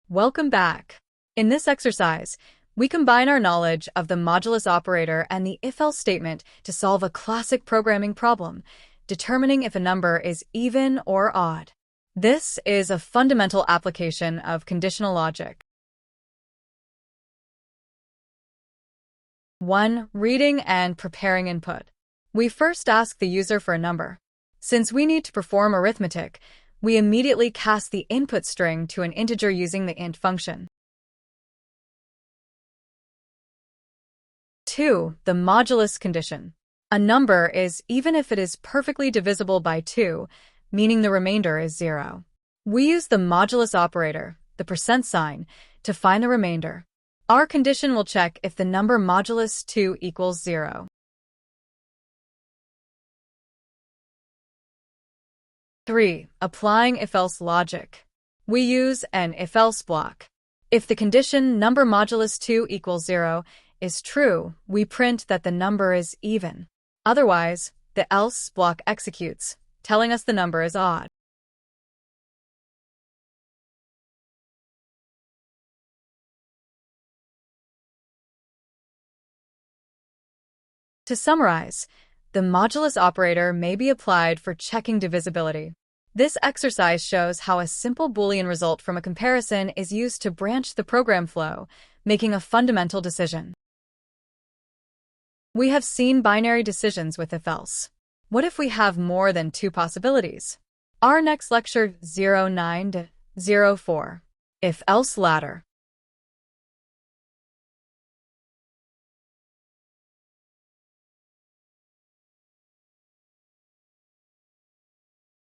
Welcome back. In this exercise, we combine our knowledge of the modulus operator and the if-else statement to solve a classic programming problem, determining if a number is even or odd. This is a fundamental application of conditional logic. 1. Reading and preparing input. We first ask the user for a number. Since we need to perform arithmetic, we immediately cast the input string to an integer using the int function. 2. The modulus condition. A number is even if it is perfectly divisible by 2, meaning the remainder is 0. We use the modulus operator, the percent sign, to find the remainder. Our condition will check if the number modulus 2 equals 0. 3. Applying if-else logic. We use an if-else block. If the condition number modulus 2 equals 0 is true, we print that the number is even. Otherwise, the else block executes, telling us the number is odd. To summarize, the modulus operator may be applied for checking divisibility. This exercise shows how a simple Boolean result from a comparison is used to branch the program flow, making a fundamental decision. We have seen binary decisions with if-else. What if we have more than 2 possibilities? Our next lecture 09 to 04. If-else ladder.